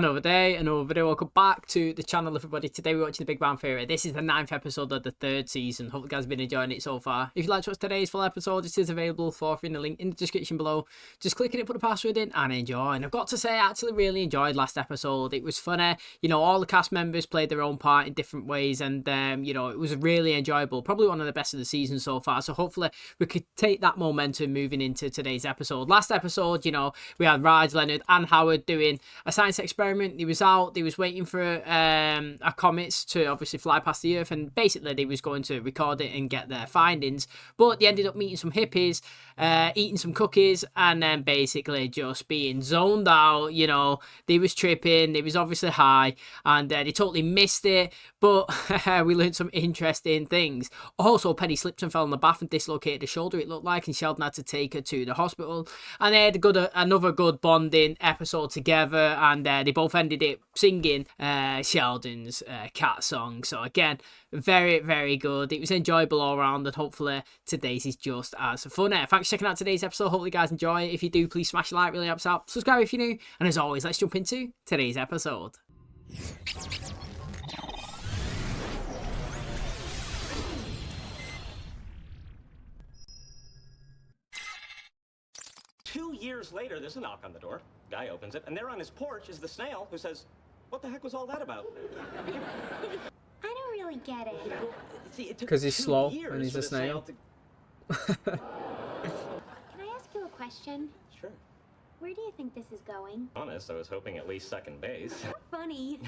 Another day, another video. Welcome back to the channel, everybody. Today we're watching The Big Bang Theory. This is the 9th episode of the 3rd season. Hope you guys have been enjoying it so far. If you'd like to watch today's full episode, it is available for free in the link in the description below. Just click it, put the password in, and enjoy. And I've got to say, I actually really enjoyed last episode. It was funny. You know, all the cast members played their own part in different ways, and you know, it was really enjoyable. Probably one of the best of the season so far. So hopefully we could take that momentum moving into today's episode. Last episode, you know, we had Raj, Leonard, and Howard doing a science experiment. He was out, they was waiting for a comet to obviously fly past the Earth, and basically they was going to record it and get their findings, but they ended up meeting some hippies, eating some cookies, and then basically just being zoned out. You know, they was tripping, they was obviously high, and they totally missed it, but we learned some interesting things. Also, Penny slipped and fell in the bath and dislocated her shoulder, it looked like, and Sheldon had to take her to the hospital, and they had another good bonding episode together, and they both ended it singing Sheldon's cat song. So again, very, very good. It was enjoyable all around, and hopefully today's is just as fun. Thanks for checking out today's episode. Hopefully you guys enjoy it. If you do, please smash a like, really helps out. Subscribe if you're new, and as always, let's jump into today's episode. Two years later, there's a knock on the door. Guy opens it, and there on his porch is the snail who says, "What the heck was all that about?" I don't really get it. See, because he's slow and he's a snail. Can I ask you a question? Sure. Where do you think this is going? Honest, I was hoping at least second base. Funny.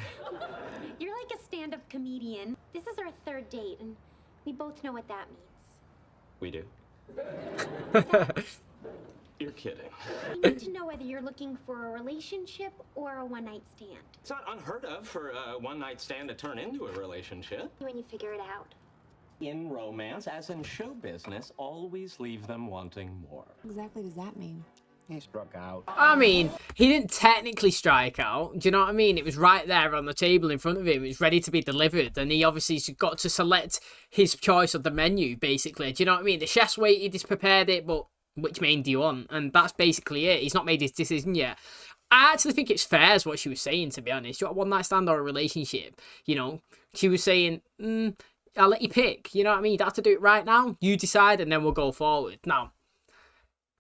You're like a stand-up comedian. This is our 3rd date, and we both know what that means. We do. You're kidding. I need to know whether you're looking for a relationship or a one-night stand. It's not unheard of for a one-night stand to turn into a relationship. When you figure it out. In romance, as in show business, always leave them wanting more. What exactly does that mean? He struck out. I mean, he didn't technically strike out. Do you know what I mean? It was right there on the table in front of him. It was ready to be delivered, and he obviously got to select his choice of the menu, basically. Do you know what I mean? The chef's waited, he's prepared it, but which main do you want? And that's basically it. He's not made his decision yet. I actually think it's fair is what she was saying, to be honest. You want a one-night stand or a relationship? You know, she was saying, I'll let you pick. You know what I mean? You don't have to do it right now. You decide, and then we'll go forward. Now,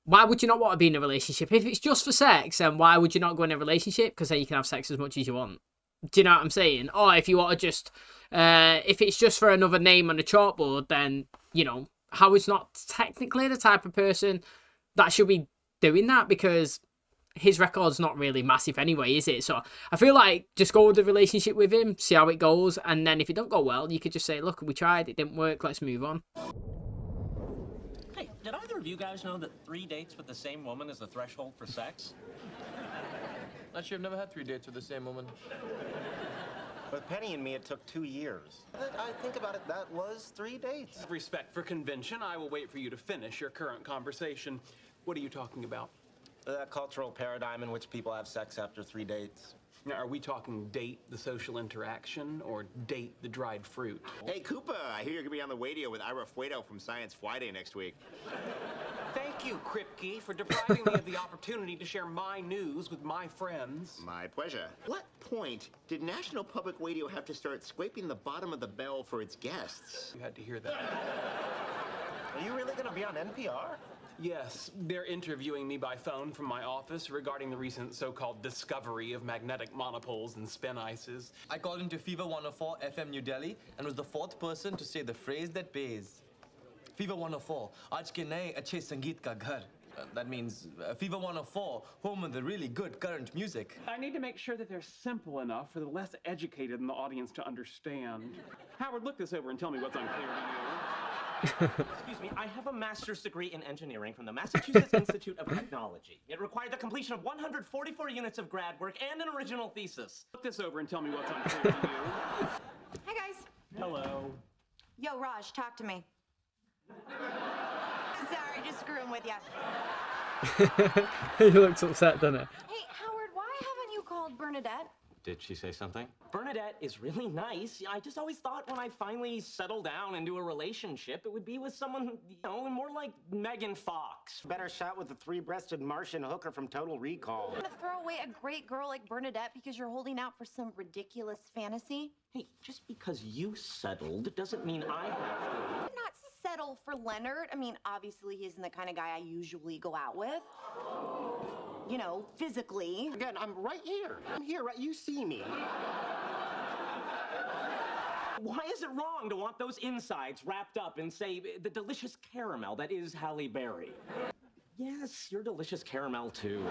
why would you not want to be in a relationship? If it's just for sex, then why would you not go in a relationship? Because then you can have sex as much as you want. Do you know what I'm saying? Or if you want to just, if it's just for another name on the chalkboard, then, you know, Howard's not technically the type of person that should be doing that, because his record's not really massive anyway, is it? So I feel like just go with the relationship with him, see how it goes, and then if it don't go well, you could just say, look, we tried, it didn't work, let's move on. Hey, did either of you guys know that 3 dates with the same woman is the threshold for sex? Actually, I've never had 3 dates with the same woman. With Penny and me, it took 2 years. I think about it, that was 3 dates. With respect for convention, I will wait for you to finish your current conversation. What are you talking about? The cultural paradigm in which people have sex after 3 dates. Now, are we talking date the social interaction or date the dried fruit? Hey, Koopa, I hear you're going to be on the radio with Ira Fuedo from Science Friday next week. Thank you, Kripke, for depriving me of the opportunity to share my news with my friends. My pleasure. What point did National Public Radio have to start scraping the bottom of the bell for its guests? You had to hear that. Are you really gonna be on NPR? Yes, they're interviewing me by phone from my office regarding the recent so-called discovery of magnetic monopoles and spin ices. I called into Fever 104 FM New Delhi and was the 4th person to say the phrase that pays. Fever 104, aaj ke naye अच्छे संगीत का घर. That means Fever 104, home of the really good current music. I need to make sure that they're simple enough for the less educated in the audience to understand. Howard, look this over and tell me what's unclear to you. Excuse me, I have a master's degree in engineering from the Massachusetts Institute of Technology. It required the completion of 144 units of grad work and an original thesis. Look this over and tell me what's unclear to you. Hi, guys. Hello. Yo, Raj, talk to me. Sorry, just screwing with ya. He looks upset, doesn't he? Hey, Howard, why haven't you called Bernadette? Did she say something? Bernadette is really nice. I just always thought when I finally settle down into a relationship, it would be with someone, you know, more like Megan Fox. Better shot with the three-breasted Martian hooker from Total Recall. You're gonna throw away a great girl like Bernadette because you're holding out for some ridiculous fantasy? Hey, just because you settled doesn't mean I have to. I'm not settle for Leonard. I mean, obviously, he isn't the kind of guy I usually go out with. You know, physically. Again, I'm right here. I'm here, right? You see me. Why is it wrong to want those insides wrapped up in, say, the delicious caramel that is Halle Berry? Yes, you're delicious caramel, too.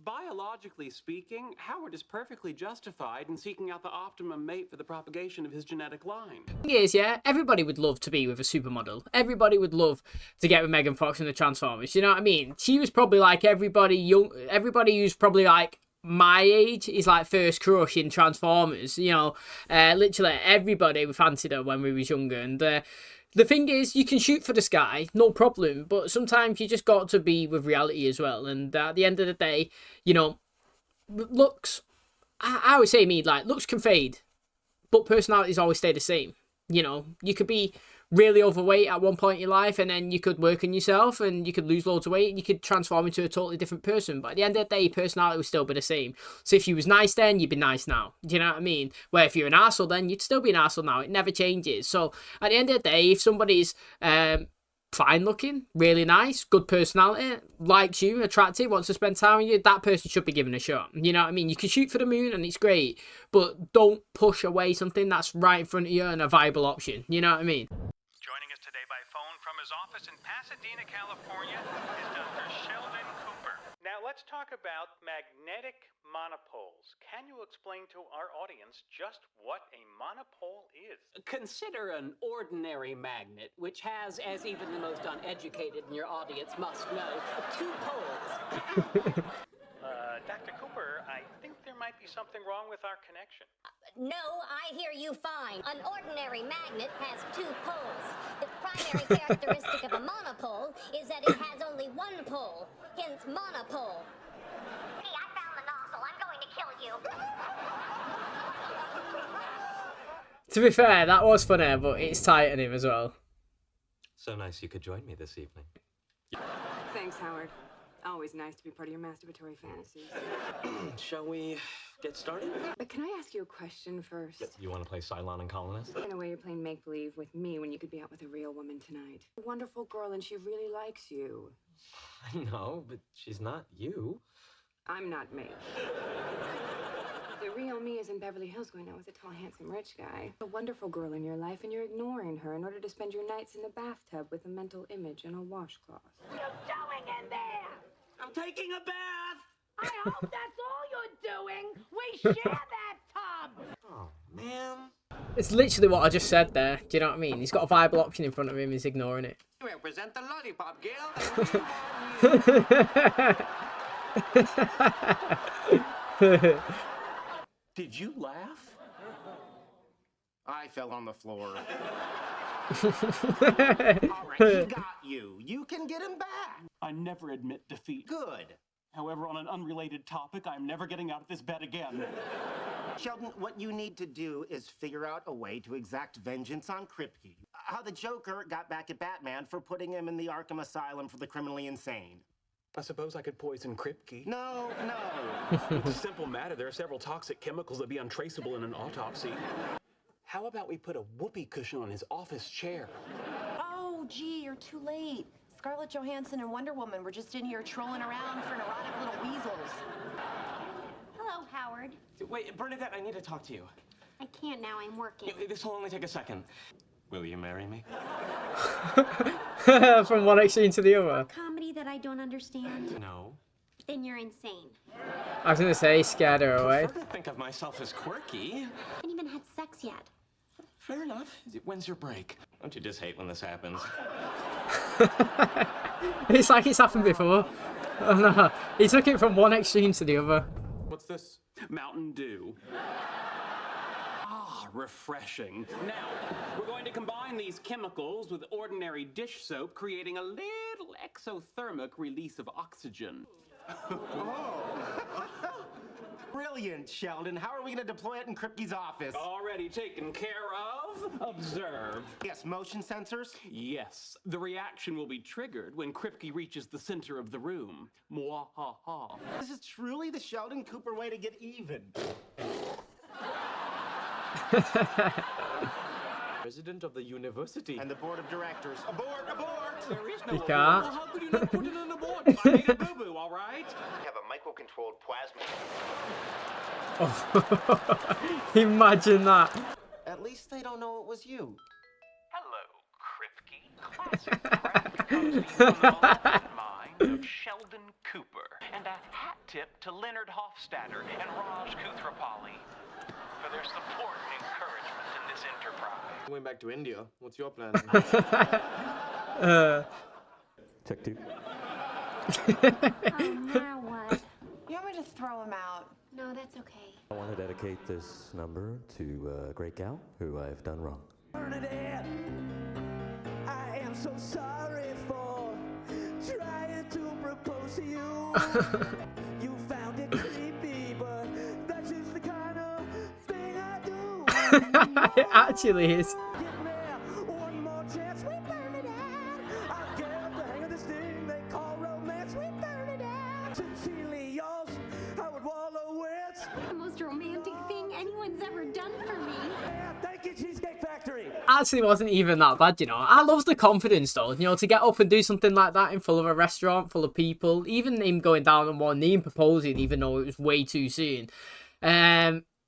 Biologically speaking, Howard is perfectly justified in seeking out the optimum mate for the propagation of his genetic line. Thing is, yeah, everybody would love to be with a supermodel. Everybody would love to get with Megan Fox in the Transformers. You know what I mean? She was probably like everybody who's probably like my age is like first crush in Transformers. You know, literally everybody we fancied her when we was younger. And the thing is, you can shoot for the sky, no problem, but sometimes you just got to be with reality as well. And at the end of the day, you know, looks, I would say looks can fade, but personalities always stay the same. You know, you could be really overweight at one point in your life, and then you could work on yourself, and you could lose loads of weight, and you could transform into a totally different person. But at the end of the day, your personality would still be the same. So if you was nice then, you'd be nice now. Do you know what I mean? Where if you're an arsehole then, you'd still be an arsehole now. It never changes. So at the end of the day, if somebody's fine looking, really nice, good personality, likes you, attractive, wants to spend time with you, that person should be given a shot. You know what I mean? You can shoot for the moon and it's great, but don't push away something that's right in front of you and a viable option. You know what I mean? Joining us today by phone from his office in Pasadena, California, is Dr. Sheldon Cooper. Now let's talk about magnetic monopoles. Can you explain to our audience just what a monopole is? Consider an ordinary magnet, which has, as even the most uneducated in your audience must know, 2 poles. Dr. Cooper, I think there might be something wrong with our connection. No, I hear you fine. An ordinary magnet has 2 poles. The primary characteristic of a monopole is that it has only 1 pole, hence monopole. Hey, I found the nozzle. I'm going to kill you. To be fair, that was funny, but it's tight on him as well. So nice you could join me this evening. Thanks, Howard. Always nice to be part of your masturbatory fantasies. Shall we get started? But can I ask you a question first? You want to play Cylon and Colonist? In a way, you're playing make-believe with me when you could be out with a real woman tonight. A wonderful girl, and she really likes you. I know, but she's not you. I'm not me. The real me is in Beverly Hills going out with a tall, handsome, rich guy. A wonderful girl in your life, and you're ignoring her in order to spend your nights in the bathtub with a mental image and a washcloth. What are you doing in there? I'm taking a bath! I hope that's all you're doing. We share that tub. Oh, man. It's literally what I just said there. Do you know what I mean? He's got a viable option in front of him. He's ignoring it. You represent the Lollipop Guild. Did you laugh? I fell on the floor. All right, he got you. You can get him back. I never admit defeat. Good. However, on an unrelated topic, I'm never getting out of this bed again. Sheldon, what you need to do is figure out a way to exact vengeance on Kripke. How the Joker got back at Batman for putting him in the Arkham Asylum for the criminally insane. I suppose I could poison Kripke. No. It's a simple matter. There are several toxic chemicals that be untraceable in an autopsy. How about we put a whoopee cushion on his office chair? Oh, gee, you're too late. Scarlett Johansson and Wonder Woman were just in here trolling around for neurotic little weasels. Hello, Howard. Wait, Bernadette, I need to talk to you. I can't now. I'm working. This will only take a second. Will you marry me? From one extreme to the other. Comedy that I don't understand. No. Then you're insane. I was going to say, scared her away. I prefer to think of myself as quirky. I haven't even had sex yet. Fair enough. When's your break? Don't you just hate when this happens? It's like it's happened before. Oh no, he took it from one extreme to the other. What's this? Mountain Dew. Ah, refreshing. Now, we're going to combine these chemicals with ordinary dish soap, creating a little exothermic release of oxygen. Brilliant, Sheldon. How are we going to deploy it in Kripke's office? Already taken care of. Observe. Yes, motion sensors? Yes, the reaction will be triggered when Kripke reaches the center of the room. Mwahaha. This is truly the Sheldon Cooper way to get even. President of the university. And the board of directors. Abort! Abort! There is no You abort. can't. Well, how could you not put in an abort? I made a boo-boo, all right? Have a micro-controlled plasma. Imagine that. At least they don't know it was you. Hello, Kripke. Classic craft comes to you from the beloved mind of Sheldon Cooper. And a hat tip to Leonard Hofstadter and Raj Koothrappali for their support and encouragement in this enterprise. Going back to India. What's your plan? Check 2. Now what? You want me to throw him out? No, that's okay. I want to dedicate this number to a great gal who I've done wrong. Bernadette, I am so sorry for trying to propose to you. You found it creepy, but that's just the kind of thing I do. It actually is. Give me one more chance, sweet Bernadette. I'll get the hang of this thing they call romance, sweet Bernadette. Sincerely yours, Howard Wolowitz. The most romantic thing anyone's ever done for me. Yeah, thank you, Cheesecake Factory. Actually wasn't even that bad, you know. I love the confidence though, you know, to get up and do something like that in full of a restaurant full of people, even him going down on one knee and proposing even though it was way too soon.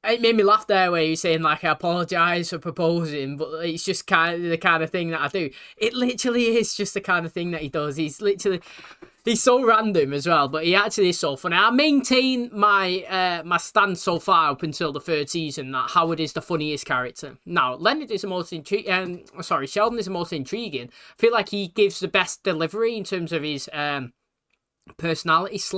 It made me laugh there where he's saying like I apologise for proposing, but it's just kind of the kind of thing that I do. It literally is just the kind of thing that he does. He's so random as well, but he actually is so funny. I maintain my my stance so far up until the third season that Howard is the funniest character. Now, Leonard is the most Sheldon is the most intriguing. I feel like he gives the best delivery in terms of his personality /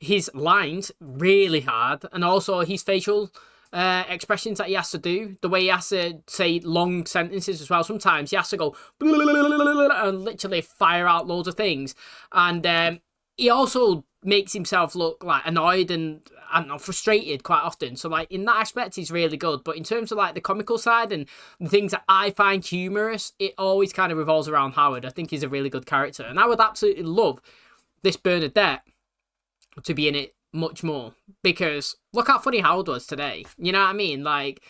his lines really hard, and also his facial expressions that he has to do, the way he has to say long sentences as well. Sometimes he has to go and literally fire out loads of things, and he also makes himself look like annoyed and I don't know, frustrated quite often. So like in that aspect he's really good, but in terms of like the comical side and the things that I find humorous, it always kind of revolves around Howard. I think he's a really good character, and I would absolutely love this Bernadette to be in it much more, because look how funny Howard was today. You know what I mean? Like,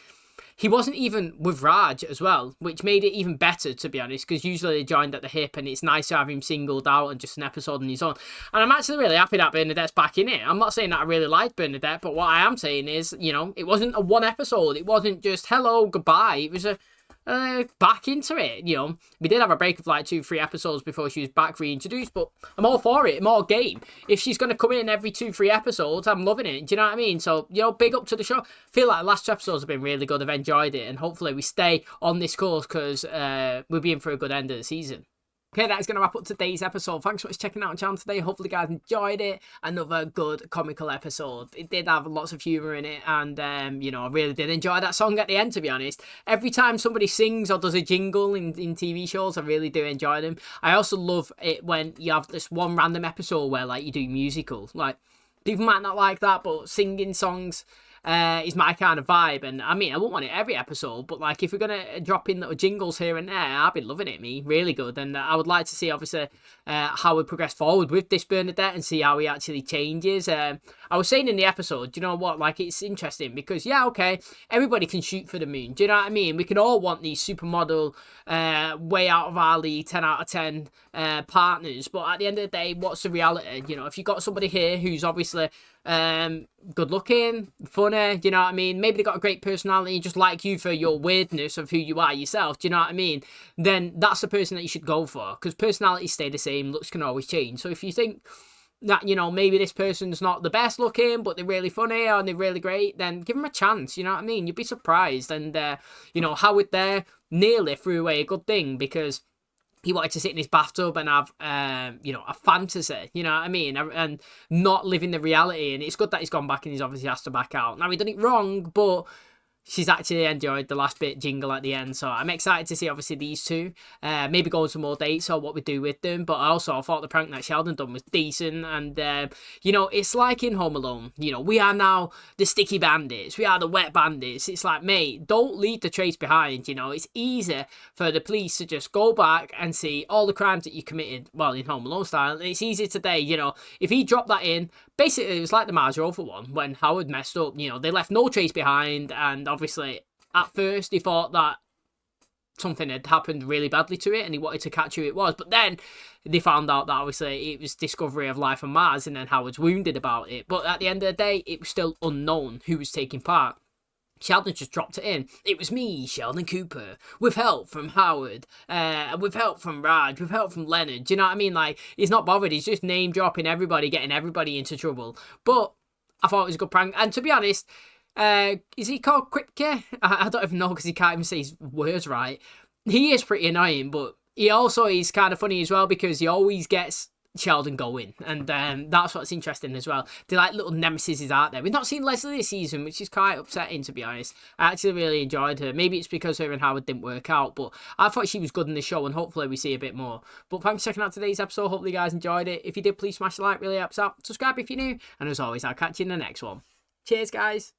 he wasn't even with Raj as well, which made it even better, to be honest, because usually they joined at the hip, and it's nice to have him singled out and just an episode on his own. And I'm actually really happy that Bernadette's back in it. I'm not saying that I really liked Bernadette, but what I am saying is, you know, it wasn't a one episode. It wasn't just hello, goodbye. It was a back into it, you know. We did have a break of like 2-3 episodes before she was back reintroduced, but I'm all for it. I'm all game. If she's going to come in every 2-3 episodes, I'm loving it. Do you know what I mean? So, you know, big up to the show. I feel like the last 2 episodes have been really good. I've enjoyed it, and hopefully we stay on this course because we'll be in for a good end of the season. Okay, that's going to wrap up today's episode. Thanks so much for checking out the channel today. Hopefully you guys enjoyed it. Another good comical episode. It did have lots of humour in it, and, you know, I really did enjoy that song at the end, to be honest. Every time somebody sings or does a jingle in TV shows, I really do enjoy them. I also love it when you have this one random episode where, like, you do musical. Like, people might not like that, but singing songs is my kind of vibe. And I mean, I won't want it every episode, but like if we're gonna drop in little jingles here and there, I've been loving it, really good. And I would like to see obviously how we progress forward with this Bernadette and see how he actually changes. I was saying in the episode, do you know what, like it's interesting because yeah, okay, everybody can shoot for the moon, do you know what I mean? We can all want these supermodel way out of our league 10 out of 10 partners, but at the end of the day, what's the reality? You know, if you've got somebody here who's obviously good looking, funny, you know what I mean, maybe they got a great personality, just like you for your weirdness of who you are yourself, do you know what I mean, then that's the person that you should go for, because personalities stay the same, looks can always change. So if you think that, you know, maybe this person's not the best looking, but they're really funny or they're really great, then give them a chance, you know what I mean? You'd be surprised. And you know, Howard there nearly threw away a good thing because he wanted to sit in his bathtub and have, you know, a fantasy, you know what I mean? And not living the reality. And it's good that he's gone back and he's obviously has to back out. Now, he done it wrong, but she's actually enjoyed the last bit jingle at the end. So I'm excited to see, obviously, these two. Maybe go on some more dates or what we do with them. But also, I thought the prank that Sheldon done was decent. And, you know, it's like in Home Alone. You know, we are now the sticky bandits. We are the wet bandits. It's like, mate, don't leave the trace behind. You know, it's easier for the police to just go back and see all the crimes that you committed, well, in Home Alone style. It's easy today, you know, if he dropped that in, basically it was like the Mars Rover one when Howard messed up. You know, they left no trace behind, and obviously at first he thought that something had happened really badly to it and he wanted to catch who it was, but then they found out that obviously it was discovery of life on Mars, and then Howard's wounded about it. But at the end of the day, it was still unknown who was taking part. Sheldon just dropped it in. It was me, Sheldon Cooper, with help from Howard, with help from Raj, with help from Leonard. Do you know what I mean? Like, he's not bothered. He's just name dropping everybody, getting everybody into trouble. But I thought it was a good prank. And to be honest, is he called Kripke? I don't even know because he can't even say his words right. He is pretty annoying, but he also is kind of funny as well because he always gets Sheldon going, and that's what's interesting as well. They're like little nemesis out there. We've not seen Leslie this season, which is quite upsetting, to be honest. I actually really enjoyed her. Maybe it's because her and Howard didn't work out, but I thought she was good in the show, and hopefully we see a bit more. But thanks for checking out today's episode. Hopefully you guys enjoyed it. If you did, please smash the like, really helps out. Subscribe if you're new, and as always, I'll catch you in the next one. Cheers, guys.